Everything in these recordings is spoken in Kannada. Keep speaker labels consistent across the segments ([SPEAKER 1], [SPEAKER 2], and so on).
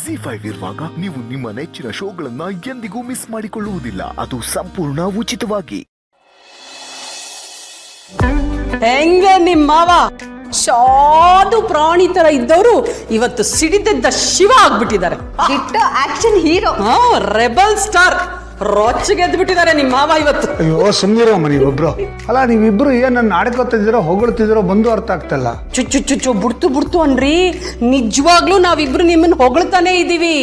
[SPEAKER 1] ZEE5 ಇರುವಾಗ ನೀವು ನಿಮ್ಮ ನೆಚ್ಚಿನ ಶೋಗಳನ್ನ ಎಂದಿಗೂ ಮಿಸ್ ಮಾಡಿಕೊಳ್ಳುವುದಿಲ್ಲ. ಅದು ಸಂಪೂರ್ಣ ಉಚಿತವಾಗಿ.
[SPEAKER 2] ಹೆಂಗೆ ನಿಮ್ಮ ಮಾವ ಸಾಧು ಪ್ರಾಣಿ ತರ ಇದ್ದವರು ಇವತ್ತು ಸಿಡಿದೆದ್ದ ಶಿವ ಆಗ್ಬಿಟ್ಟಿದ್ದಾರೆ.
[SPEAKER 3] ಆಕ್ಷನ್ ಹೀರೋ,
[SPEAKER 2] ರೆಬಲ್ ಸ್ಟಾರ್ ರೊಚ್ಚಿಗೆದ್ದು ಬಿಟ್ಟಿದ್ದಾರೆ ನಿಮ್ಮ ಮಾವ ಇವತ್ತು.
[SPEAKER 4] ಅಯ್ಯೋ ಸುಮ್ಮನಿರಮ್ಮ ನೀವಿಬ್ರು. ಅಲ್ಲ ನೀವಿಬ್ರು ಏನನ್ನ ಆಡ್ಕೊತಿದ್ದೀರೋ ಹೊಗಳ್ತಿದ್ದೀರೋ ಬಂದು ಅರ್ಥ ಆಗ್ತಲ್ಲ.
[SPEAKER 2] ಚುಚ್ಚು ಚುಚ್ಚು ಬುಡ್ತು ಅನ್ರಿ, ನಿಜವಾಗ್ಲೂ ನಾವಿಬ್ರು ನಿಮ್ಮನ್ನ ಹೊಗಳ್ತಾನೆ ಇದೀವಿ.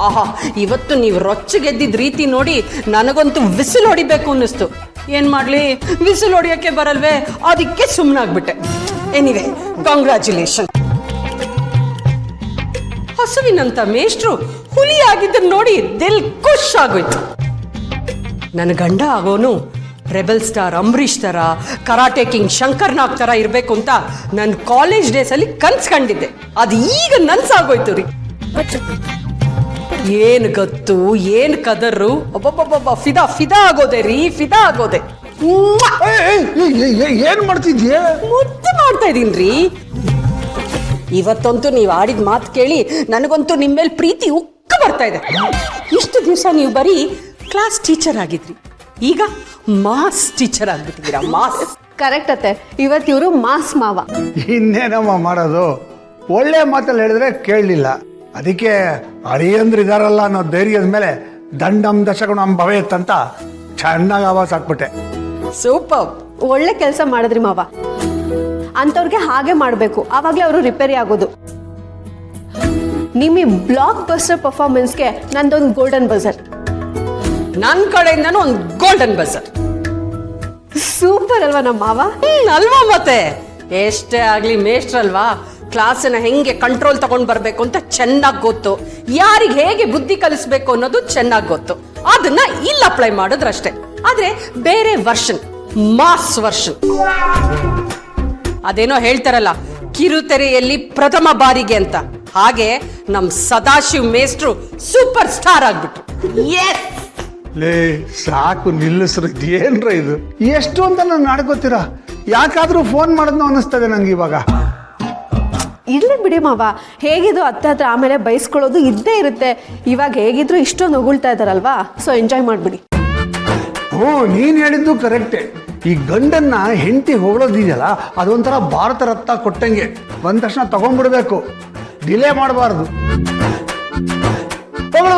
[SPEAKER 2] ಆಹಾ, ಇವತ್ತು ನೀವು ರೊಚ್ಚಿಗೆದ್ದಿದ್ ರೀತಿ ನೋಡಿ ನನಗಂತೂ ವಿಸಿಲ್ ಹೊಡಿಬೇಕು ಅನ್ನಿಸ್ತು. ಏನ್ ಮಾಡ್ಲಿ, ವಿಸಿಲ್ ಹೊಡಿಯಕ್ಕೆ ಬರಲ್ವೇ, ಅದಕ್ಕೆ ಸುಮ್ಮನಾಗ್ಬಿಟ್ಟೆ. Anyway, congratulation. ಹಸುವಿನಂತ ಮೇಷ್ಟ್ರು ಹುಲಿ ಆಗಿದ್ದನ್ನು ನೋಡಿ ದಿಲ್ ಖುಷ್ ಆಗೋಯ್ತು. ನನ್ನ ಗಂಡ ಆಗೋನು ರೆಬಲ್ ಸ್ಟಾರ್ ಅಂಬರೀಷ್ ತರ, ಕರಾಟೆ ಕಿಂಗ್ ಶಂಕರ್ನಾಗ್ ತರ ಇರ್ಬೇಕು ಅಂತ ನನ್ನ ಕಾಲೇಜ್ ಡೇಸ್ ಅಲ್ಲಿ ಕನ್ಸ್ಕೊಂಡಿದ್ದೆ. ಅದು ಈಗ ನನ್ಸಾಗೋಯ್ತು ರೀ. ಏನ್ ಗೊತ್ತು, ಏನ್ ಕದರು, ಒಬ್ಬೊಬ್ಬೊಬ್ಬ ಫಿದಾ ಆಗೋದೆ ರೀ, ಫಿದಾ ಆಗೋದೆ.
[SPEAKER 4] ಏನ್ ಮಾಡ್ತಿದ್ಯಾ?
[SPEAKER 2] ಮುದ್ದು ಮಾಡ್ತಾ ಇದೀನ್ರಿ. ಇವತ್ತಂತೂ ನೀವು ಆಡಿದ ಮಾತು ಕೇಳಿ ನನಗಂತೂ ನಿಮ್ಮ ಮೇಲೆ ಪ್ರೀತಿ ಉಕ್ಕ ಬರ್ತಾ ಇದೆ. ಇಷ್ಟು ದಿವಸ ನೀವು ಬರೀ ಕ್ಲಾಸ್ ಟೀಚರ್ ಆಗಿದ್ರಿ, ಈಗ ಮಾಸ್ ಟೀಚರ್ ಆಗ್ಬಿಟ್ಟಿದ್ದೀರಾ. ಮಾಸ್
[SPEAKER 3] ಕರೆಕ್ಟ್ ಅತ್ತೆ. ಇವತ್ತು ಇವರು ಮಾಸ್ ಮಾವ.
[SPEAKER 4] ಇನ್ನೇನಮ್ಮ ಮಾಡೋದು, ಒಳ್ಳೆ ಮಾತಲ್ಲಿ ಹೇಳಿದ್ರೆ ಕೇಳಲಿಲ್ಲ. ಅದಕ್ಕೆ ಅಳಿಯಂದ್ರ ಇದಾರಲ್ಲ ಅನ್ನೋ ಧೈರ್ಯದ ಮೇಲೆ ದಂಡಂ ದಶಗುಣಂ ಭವೇತ್ ಅಂತ ಚೆನ್ನಾಗಿ ಆವಾಜ್ ಹಾಕ್ಬಿಟ್ಟೆ.
[SPEAKER 2] ಸೂಪರ್,
[SPEAKER 3] ಒಳ್ಳೆ ಕೆಲಸ ಮಾಡಿದ್ರಿ ಮಾವ. ಅಂತವ್ರಿಗೆ ಹಾಗೆ ಮಾಡಬೇಕು, ಆವಾಗಲೇ ಅವರು ರಿಪೇರಿ ಆಗೋದು. ನಿಮ್ಮ ಬ್ಲಾಕ್ ಬಸ್ಟರ್ ಪರ್ಫಾರ್ಮೆನ್ಸ್ಗೆ ನಂದೊಂದು ಗೋಲ್ಡನ್ ಬಜರ್.
[SPEAKER 2] ನನ್ನ ಕಡೆಯಿಂದನೂ ಒಂದು ಗೋಲ್ಡನ್ ಬಜರ್.
[SPEAKER 3] ಸೂಪರ್ ಅಲ್ವಾ ನಮ್ಮ ಮಾವ?
[SPEAKER 2] ಅಲ್ವಾ ಮತ್ತೆ, ಎಷ್ಟೇ ಆಗ್ಲಿ ಮೇಷ್ಟ್ರಲ್ವಾ, ಕ್ಲಾಸನ್ನ ಹೆಂಗೆ ಕಂಟ್ರೋಲ್ ತಗೊಂಡ್ ಬರ್ಬೇಕು ಅಂತ ಚೆನ್ನಾಗಿ ಗೊತ್ತು. ಯಾರಿಗೆ ಹೇಗೆ ಬುದ್ಧಿ ಕಲಿಸ್ಬೇಕು ಅನ್ನೋದು ಚೆನ್ನಾಗಿ ಗೊತ್ತು. ಅದನ್ನ ಇಲ್ಲಿ ಅಪ್ಲೈ ಮಾಡಿದ್ರಷ್ಟೇ. ಆದ್ರೆ ಬೇರೆ ವರ್ಷನ್, ಮಾಸ್ ವರ್ಷನ್. ಅದೇನೋ ಹೇಳ್ತಾರಲ್ಲ, ಕಿರುತೆರೆಯಲ್ಲಿ ಪ್ರಥಮ ಬಾರಿಗೆ ಅಂತ, ಹಾಗೆ ನಮ್ ಸದಾಶಿವ್ ಮೇಷ್ಟ್ರು ಸೂಪರ್ ಸ್ಟಾರ್ ಆಗ್ಬಿಟ್ರು.
[SPEAKER 4] ಲೇ ಸಾಕು ನಿಲ್ಲಿಸ್ರು, ಇದೇನ್ರ ಇದು? ಎಷ್ಟು ಅಂತ ನಾನು ಆಡ್ಕೋತೀರಾ? ಯಾಕಾದ್ರೂ ಫೋನ್ ಮಾಡಿದ್ನೋ ಅನ್ನಿಸ್ತದೆ ನಂಗೆ ಇವಾಗ.
[SPEAKER 3] ಇರ್ಲಿ ಬಿಡಿ ಮಾವ, ಹೇಗಿದ್ರು ಅತ್ತೆ ಹತ್ರ ಆಮೇಲೆ ಬೈಸ್ಕೊಳ್ಳೋದು ಇದ್ದೇ ಇರುತ್ತೆ. ಇವಾಗ ಹೇಗಿದ್ರು ಇಷ್ಟೊಂದು ಹೊಗಳ್ತಾ ಇದಾರಲ್ವಾ, ಸೊ ಎಂಜಾಯ್ ಮಾಡ್ಬಿಡಿ.
[SPEAKER 4] ಹ್ಞೂ, ನೀನ್ ಹೇಳಿದ್ದು ಕರೆಕ್ಟೇ. ಈ ಗಂಡನ್ನ ಹೆಂಡತಿ ಹೊಗಳೋದಿದೆಯಲ್ಲ, ಅದೊಂಥರ ಭಾರತ ರತ್ನ ಕೊಟ್ಟಂಗೆ. ಬಂದ ತಕ್ಷಣ ತಗೊಂಡ್ಬಿಡ್ಬೇಕು, ಡಿಲೇ ಮಾಡಬಾರ್ದು.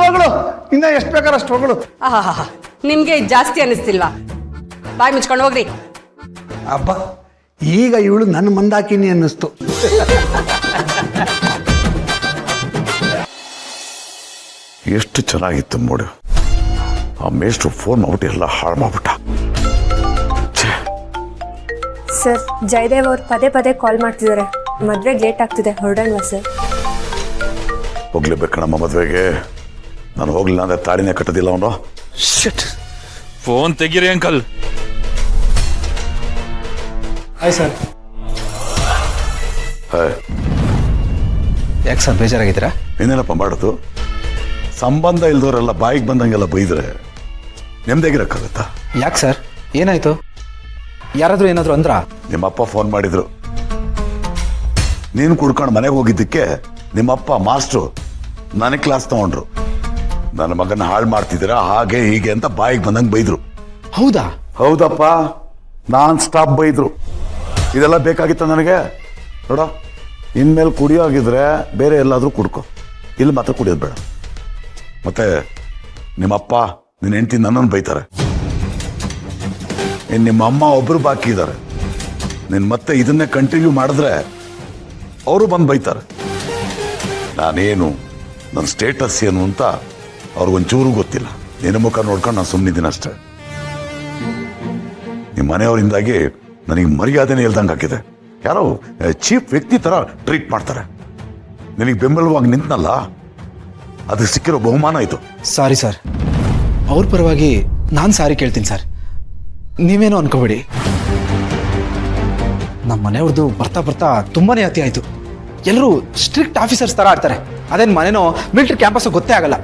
[SPEAKER 4] ಹೊಗಳು, ಇನ್ನ ಎಷ್ಟು ಬೇಕಾದ್ರೆ ಅಷ್ಟು ಹೊಗಳು.
[SPEAKER 2] ಆಹಾ, ನಿಮ್ಗೆ ಜಾಸ್ತಿ ಅನಿಸ್ತಿಲ್ವಾ? ಬಾಯ್ ಮುಚ್ಕೊಂಡು ಹೋಗ್ರಿ.
[SPEAKER 4] ಅಬ್ಬಾ, ಈಗ ಇವಳು ನನ್ನ ಮಂದಾಕಿನಿ ಅನ್ನಿಸ್ತು.
[SPEAKER 5] ಎಷ್ಟು ಚೆನ್ನಾಗಿತ್ತು ನೋಡು. ಆ ಮೇಷ್ಟ್ರು ಫೋನ್ ಮಾಡ್ಬಿಟ್ಟು ಎಲ್ಲ ಹಾಳು ಮಾಡ್ಬಿಟ್ಟ.
[SPEAKER 6] ಸರ್, ಜಯದೇವ್ ಅವ್ರು ಪದೇ ಪದೇ ಕಾಲ್ ಮಾಡ್ತಿದ್ದಾರೆ. ಮದ್ವೆಗೆ ಲೇಟ್ ಆಗ್ತಿದೆ, ಹೊರಡಲ್ವಾ ಸರ್?
[SPEAKER 5] ಹೋಗ್ಲೇಬೇಕಣಮ್ಮ ಮದುವೆಗೆ. ನಾನು ಹೋಗ್ಲಿಲ್ಲ ಅಂದ್ರೆ ತಾಳಿನೇ ಕಟ್ಟೋದಿಲ್ಲ ಅವನು.
[SPEAKER 7] ಫೋನ್ ತೆಗೀರಿ ಅಂಕಲ್.
[SPEAKER 8] Hi sir.
[SPEAKER 5] ಹಾಯ್.
[SPEAKER 8] ಯಾಕೆ ಸರ್ ಬೇಜಾರಾಗಿದ್ದೀರಾ?
[SPEAKER 5] ಇನ್ನೇನಪ್ಪ ಮಾಡೋದು? ಸಂಬಂಧ ಇಲ್ದವರೆಲ್ಲ ಬಾಯಿಗೆ ಬಂದಂಗೆಲ್ಲ ಬೈದ್ರೆ ನೆಮ್ಮದಿಯಾಗಿರಕ್ಕಾಗತ್ತಾ?
[SPEAKER 8] ಯಾಕೆ ಸರ್, ಏನಾಯ್ತು? ಯಾರಾದ್ರೂ ಏನಾದ್ರು ಅಂದ್ರ?
[SPEAKER 5] ನಿಮ್ಮಪ್ಪ ಫೋನ್ ಮಾಡಿದ್ರು. ನೀನು ಕುಡ್ಕೊಂಡು ಮನೆಗೆ ಹೋಗಿದ್ದಕ್ಕೆ ನಿಮ್ಮಪ್ಪ ಮಾಸ್ಟ್ರು ನನಗೆ ಕ್ಲಾಸ್ ತಗೊಂಡ್ರು. ನನ್ನ ಮಗನ ಹಾಳು ಮಾಡ್ತಿದ್ದೀರಾ ಹಾಗೆ ಹೀಗೆ ಅಂತ ಬಾಯಿಗೆ ಬಂದಂಗೆ ಬೈದ್ರು.
[SPEAKER 8] ಹೌದಾ?
[SPEAKER 5] ಹೌದಪ್ಪ, ನಾನ್ ಸ್ಟಾಪ್ ಬೈದ್ರು. ಇದೆಲ್ಲ ಬೇಕಾಗಿತ್ತ ನನಗೆ? ನೋಡ, ಇನ್ಮೇಲೆ ಕುಡಿಯೋಗಿದ್ರೆ ಬೇರೆ ಎಲ್ಲಾದ್ರೂ ಕುಡ್ಕೊ, ಇಲ್ಲಿ ಮಾತ್ರ ಕುಡಿಯೋದು ಬೇಡ. ಮತ್ತೆ ನಿಮ್ಮಪ್ಪ ನಿನ್ನ ಹೆಂಡತಿ ನನ್ನನ್ನು ಬೈತಾರೆ. ಇನ್ನು ನಿಮ್ಮ ಅಮ್ಮ ಒಬ್ರು ಬಾಕಿ ಇದ್ದಾರೆ. ನೀನು ಮತ್ತೆ ಇದನ್ನೇ ಕಂಟಿನ್ಯೂ ಮಾಡಿದ್ರೆ ಅವರು ಬಂದು ಬೈತಾರೆ. ನಾನೇನು, ನನ್ನ ಸ್ಟೇಟಸ್ ಏನು ಅಂತ ಅವ್ರಿಗೊಂಚೂರು ಗೊತ್ತಿಲ್ಲ. ನಿನ್ನ ಮುಖ ನೋಡ್ಕೊಂಡು ನಾನು ಸುಮ್ಮನಿದ್ದೀನಿ ಅಷ್ಟೇ. ನಿಮ್ಮ ಮನೆಯವರಿಂದಾಗಿ ನನಗೆ ಮರ್ಯಾದೆನೇ ಇಲ್ದಂಗೆ ಹಾಕಿದೆ. ಯಾರೋ ಚೀಫ್ ವ್ಯಕ್ತಿ ಥರ ಟ್ರೀಟ್ ಮಾಡ್ತಾರೆ. ನಿನಗೆ ಬೆಂಬಲವಾಗಿ ನಿಂತನಲ್ಲ, ಅದಕ್ಕೆ ಸಿಕ್ಕಿರೋ ಬಹುಮಾನ ಇದು.
[SPEAKER 8] ಸಾರಿ ಸರ್, ಅವ್ರ ಪರವಾಗಿ ನಾನು ಸಾರಿ ಕೇಳ್ತೀನಿ ಸರ್. ನೀವೇನೋ ಅನ್ಕೋಬೇಡಿ. ನಮ್ಮ ಮನೆಯವ್ರದ್ದು ಬರ್ತಾ ಬರ್ತಾ ತುಂಬಾನೇ ಅತಿ ಆಯ್ತು. ಎಲ್ಲರೂ ಸ್ಟ್ರಿಕ್ಟ್ ಆಫೀಸರ್ಸ್ ತರ ಆಡ್ತಾರೆ. ಅದೇನು ಮನೆನೋ ಮಿಲಿಟರಿ ಕ್ಯಾಂಪಸ್ ಗೊತ್ತೇ ಆಗಲ್ಲ.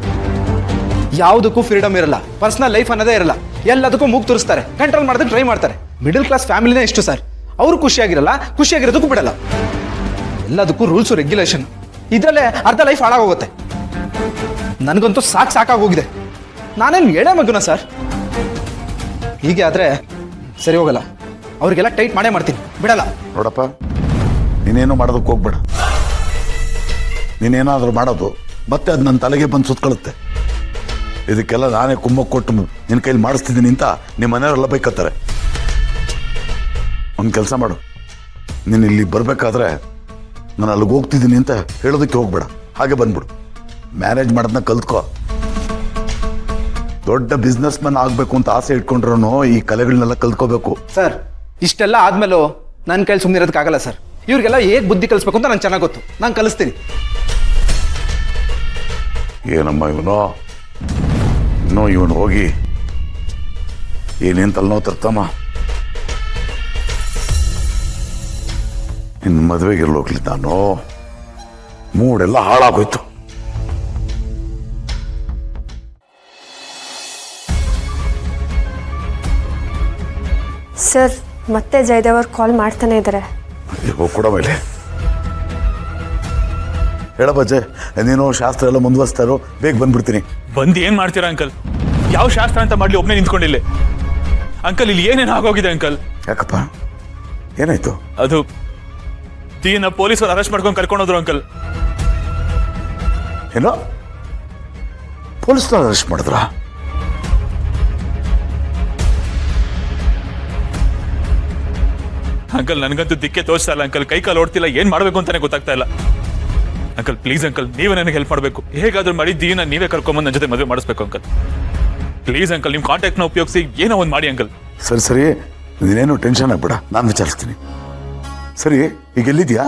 [SPEAKER 8] ಯಾವುದಕ್ಕೂ ಫ್ರೀಡಮ್ ಇರಲ್ಲ, ಪರ್ಸನಲ್ ಲೈಫ್ ಅನ್ನೋದೇ ಇರಲ್ಲ. ಎಲ್ಲದಕ್ಕೂ ಮೂಗ್ ತೋರಿಸ್ತಾರೆ, ಕಂಟ್ರೋಲ್ ಮಾಡೋದಕ್ಕೆ ಟ್ರೈ ಮಾಡ್ತಾರೆ. ಮಿಡಲ್ ಕ್ಲಾಸ್ ಫ್ಯಾಮಿಲಿನೇ ಇಷ್ಟು ಸರ್. ಅವರು ಖುಷಿಯಾಗಿರಲ್ಲ, ಖುಷಿಯಾಗಿರೋದಕ್ಕೂ ಬಿಡಲ್ಲ. ಎಲ್ಲದಕ್ಕೂ ರೂಲ್ಸು ರೆಗ್ಯುಲೇಷನ್. ಇದರಲ್ಲೇ ಅರ್ಧ ಲೈಫ್ ಹಾಳಾಗೋಗುತ್ತೆ. ನನಗಂತೂ ಸಾಕಾಗೋಗಿದೆ. ನಾನೇನು ಎಳೆ ಮಗುನ ಸರ್? ಹೀಗೆ ಆದರೆ ಸರಿ ಹೋಗಲ್ಲ. ಅವ್ರಿಗೆಲ್ಲ ಟೈಟ್ ಮಾಡೇ ಮಾಡ್ತೀನಿ, ಬಿಡಲ್ಲ.
[SPEAKER 5] ನೋಡಪ್ಪ, ನೀನೇನು ಮಾಡೋದಕ್ಕೆ ಹೋಗ್ಬೇಡ. ನೀನೇನಾದರೂ ಮಾಡೋದು ಮತ್ತೆ ಅದು ನನ್ನ ತಲೆಗೆ ಬಂದು ಸುತ್ಕೊಳ್ಳುತ್ತೆ. ಇದಕ್ಕೆಲ್ಲ ನಾನೇ ಕುಮ್ಮಕ್ಕೆ ಕೊಟ್ಟು ನಿನ್ನ ಕೈಲಿ ಮಾಡಿಸ್ತಿದ್ದೀನಿ ಅಂತ ನಿಮ್ಮ ಮನೆಯವರೆಲ್ಲ ಬೈಕತ್ತಾರೆ. ಒಂದು ಕೆಲಸ ಮಾಡು, ನೀನು ಇಲ್ಲಿ ಬರಬೇಕಾದ್ರೆ ನಾನು ಅಲ್ಲಿಗೆ ಹೋಗ್ತಿದ್ದೀನಿ ಅಂತ ಹೇಳೋದಕ್ಕೆ ಹೋಗ್ಬೇಡ, ಹಾಗೆ ಬಂದ್ಬಿಡು. ಮ್ಯಾನೇಜ್ ಮಾಡೋದನ್ನ ಕಲ್ತ್ಕೋ. ದೊಡ್ಡ ಬಿಸ್ನೆಸ್ ಮ್ಯಾನ್ ಆಗಬೇಕು ಅಂತ ಆಸೆ ಇಟ್ಕೊಂಡ್ರೂ ಈ ಕಲೆಗಳನ್ನೆಲ್ಲ ಕಲ್ತ್ಕೋಬೇಕು.
[SPEAKER 8] ಸರ್, ಇಷ್ಟೆಲ್ಲ ಆದ್ಮೇಲೂ ನನ್ನ ಕೈಲಿ ಸುಮ್ಮನೆ ಇರೋದಕ್ಕಾಗಲ್ಲ ಸರ್. ಇವ್ರಿಗೆಲ್ಲ ಹೇಗೆ ಬುದ್ಧಿ ಕಲಿಸ್ಬೇಕು ಅಂತ ನಂಗೆ ಚೆನ್ನಾಗಿ ಗೊತ್ತು. ನಾನು ಕಲಿಸ್ತೀನಿ.
[SPEAKER 5] ಏನಮ್ಮ ಇನ್ನೂ ಇವನು ಹೋಗಿ ಏನೇನು ತಲೆನೋವು ತರ್ತಮ್ಮ. ನಿನ್ನ ಮದುವೆಗೆಲ್ಲೋಗ್ಲಿ ನಾನು, ಮೂಡೆಲ್ಲ ಹಾಳಾಗೋಯ್ತು.
[SPEAKER 6] ಸರ್, ಮತ್ತೆ ಜಯದೇವ್ ಅವ್ರು ಕಾಲ್ ಮಾಡ್ತಾನೆ ಇದ್ದಾರೆ.
[SPEAKER 5] ಕೊಡ ಮೇಲೆ ಹೇಳಬಜ್ಜೆ, ನೀನು ಶಾಸ್ತ್ರ ಎಲ್ಲ ಮುಂದುವರಿಸ್ತಾರೋ ಬೇಗ ಬಂದ್ಬಿಡ್ತೀನಿ.
[SPEAKER 7] ಬಂದು ಏನ್ ಮಾಡ್ತೀರಾ ಅಂಕಲ್? ಯಾವ ಶಾಸ್ತ್ರ ಅಂತ ಮಾಡ್ಲಿ, ಒಬ್ಬನೇ ನಿಂತ್ಕೊಂಡಿಲ್ಲ ಅಂಕಲ್. ಇಲ್ಲಿ ಏನೇನು ಆಗೋಗಿದೆ ಅಂಕಲ್?
[SPEAKER 5] ಯಾಕಪ್ಪ, ಏನಾಯ್ತು?
[SPEAKER 7] ಅದು ದೀನ ಪೊಲೀಸರು ಅರೆಸ್ಟ್ ಮಾಡ್ಕೊಂಡು ಕರ್ಕೊಂಡೋದ್ರು ಅಂಕಲ್.
[SPEAKER 5] ಏನೋ ಪೊಲೀಸ್ನವ್ರು ಅರೆಸ್ಟ್ ಮಾಡಿದ್ರ?
[SPEAKER 7] ಅಂಕಲ್, ನನಗಂತೂ ದಿಕ್ಕೆ ತೋರಿಸ್ತಾ ಇಲ್ಲ ಅಂಕಲ್. ಕೈ ಕಾಲು ಓಡ್ತಿಲ್ಲ, ಏನ್ ಮಾಡ್ಬೇಕು ಅಂತಾನೆ ಗೊತ್ತಾಗ್ತಾ ಇಲ್ಲ ಅಂಕಲ್. ಪ್ಲೀಸ್ ಅಂಕಲ್, ನೀವೇ ನನಗೆ ಹೆಲ್ಪ್ ಮಾಡಬೇಕು. ಹೇಗಾದ್ರೂ ಮಾಡಿ ದೀನ ನೀವೇ ಕರ್ಕೊಂಬಂದು ನನ್ನ ಜೊತೆ ಮದುವೆ ಮಾಡಿಸ್ಬೇಕು ಅಂಕಲ್. ಪ್ಲೀಸ್ ಅಂಕಲ್, ನಿಮ್ಮ ಕಾಂಟ್ಯಾಕ್ಟ್ನ ಉಪಯೋಗಿಸಿ ಏನೋ ಒಂದು ಮಾಡಿ ಅಂಕಲ್.
[SPEAKER 5] ಸರಿ, ನೀನೇನು ಟೆನ್ಷನ್ ಆಗ್ಬೇಡ, ನಾನು ವಿಚಾರಿಸ್ತೀನಿ. ಸರಿ, ಈಗ ಎಲ್ಲಿದ್ಯಾ?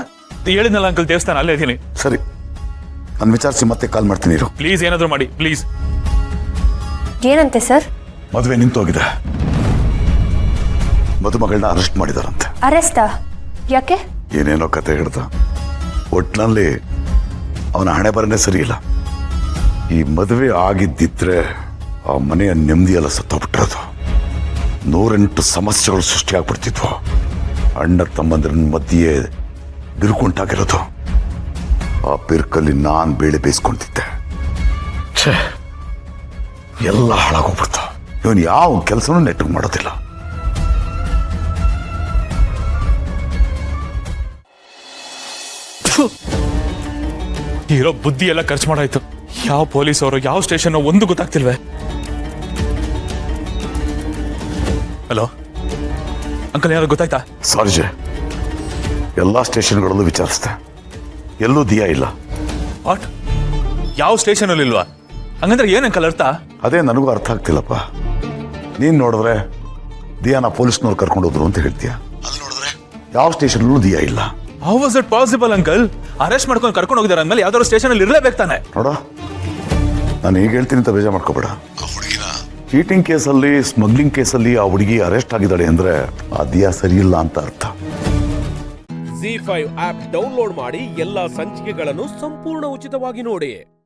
[SPEAKER 7] ಹೇಳಿದ್ನಲ್ಲ ಅಂಕಲ್, ದೇವಸ್ಥಾನ ಅಲ್ಲೇ ಇದ್ದೀನಿ.
[SPEAKER 5] ಸರಿ, ನಾನು ವಿಚಾರಿಸಿ ಮತ್ತೆ ಕಾಲ್ ಮಾಡ್ತೀನಿ ಇರು.
[SPEAKER 7] ಪ್ಲೀಸ್ ಏನಾದರೂ ಮಾಡಿ ಪ್ಲೀಸ್.
[SPEAKER 6] ಏನಂತೆ ಸರ್?
[SPEAKER 5] ಮದುವೆ ನಿಂತೋಗಿದೆ. ಮದುಮಗಳನ್ನ ಅರೆಸ್ಟ್ ಮಾಡಿದಾರಂತೆ.
[SPEAKER 6] ಅರೆಸ್ಟಾ? ಯಾಕೆ?
[SPEAKER 5] ಏನೇನೋ ಕತೆ ಹೇಳ್ದ. ಒಟ್ಟಿನಲ್ಲಿ ಅವನ ಹಣೆ ಬರನೇ ಸರಿ ಇಲ್ಲ. ಈ ಮದುವೆ ಆಗಿದ್ದಿದ್ರೆ ಆ ಮನೆಯ ನೆಮ್ಮದಿಯೆಲ್ಲ ಸತ್ತೋಗ್ಬಿಟ್ಟಿರೋದು. 108 ಸಮಸ್ಯೆಗಳು ಸೃಷ್ಟಿಯಾಗ್ಬಿಡ್ತಿದ್ವು. ಅಣ್ಣ ತಮ್ಮಂದ್ರ ಮಧ್ಯೆ ಬಿರುಕುಂಟಾಗಿರೋದು. ಆ ಬಿರುಕಲ್ಲಿ ನಾನು ಬೇಳೆ ಬೇಯಿಸ್ಕೊಂತಿದ್ದೆ. ಛೇ, ಎಲ್ಲ ಹಾಳಾಗೋಗ್ಬಿಡ್ತು. ಇವನು ಯಾವ ಕೆಲಸನೂ ನೆಟ್ಟಿಗೆ ಮಾಡೋದಿಲ್ಲ.
[SPEAKER 7] ಇರೋ ಬುದ್ಧಿ ಎಲ್ಲ ಖರ್ಚು ಮಾಡಾಯ್ತು. ಯಾವ ಪೊಲೀಸ್ ಅವರು, ಯಾವ ಸ್ಟೇಷನ್ ಒಂದು ಗೊತ್ತಾಗ್ತಿಲ್ವೇ? ಹಲೋ ಅಂಕಲ್, ಯಾರು ಗೊತ್ತಾಯ್ತಾ?
[SPEAKER 5] ಸಾರಿ ಜೆ, ಎಲ್ಲ ಸ್ಟೇಷನ್ಗಳಲ್ಲೂ ವಿಚಾರಿಸ್ದೆ, ಎಲ್ಲೂ ದಿಯಾ ಇಲ್ಲ.
[SPEAKER 7] ವಾಟ್? ಯಾವ ಸ್ಟೇಷನ್ ಅಲ್ಲಿ ಇಲ್ವಾ? ಹಂಗಂದ್ರೆ ಏನ್ ಅಂಕಲ್ ಅರ್ಥ?
[SPEAKER 5] ಅದೇ ನನಗೂ ಅರ್ಥ ಆಗ್ತಿಲ್ಲಪ್ಪ. ನೀನ್ ನೋಡಿದ್ರೆ ದಿಯಾನ ಪೊಲೀಸ್ನವ್ರು ಕರ್ಕೊಂಡು ಹೋದ್ರು ಅಂತ ಹೇಳ್ತೀಯ, ಅಲ್ಲಿ ನೋಡಿದ್ರೆ ಯಾವ ಸ್ಟೇಷನಲ್ಲೂ ದಿಯಾ ಇಲ್ಲ.
[SPEAKER 7] How was it possible uncle? Arrest ಮಾಡ್ಕೊಂಡು ಕರ್ಕೊಂಡು ಹೋಗಿದಾರೆ ಅಂದ್ಮೇಲೆ ಯಾವ್ದಾದ್ರು ಸ್ಟೇಷನ್ ಅಲ್ಲಿ ಇರಲೇಬೇಕು ತಾನೆ?
[SPEAKER 5] ನೋಡ, ನಾನು ಈಗ ಹೇಳ್ತೀನಿ ಅಂತ ಬೇಜಾರು ಮಾಡ್ಕೋಬೇಡ. ಆ ಹುಡುಗಿನ ಚೀಟಿಂಗ್ ಕೇಸಲ್ಲಿ, ಸ್ಮಗ್ಲಿಂಗ್ ಕೇಸಲ್ಲಿ ಆ ಹುಡುಗಿ ಅರೆಸ್ಟ್ ಆಗಿದ್ದಾಳೆ ಅಂದ್ರೆ ಆ ದಿಯಾ ಸರಿ ಇಲ್ಲ ಅಂತ ಅರ್ಥ.
[SPEAKER 9] ZEE5 ಆಪ್ ಡೌನ್ಲೋಡ್ ಮಾಡಿ ಎಲ್ಲಾ ಸಂಚಿಕೆಗಳನ್ನು ಸಂಪೂರ್ಣ ಉಚಿತವಾಗಿ ನೋಡಿ.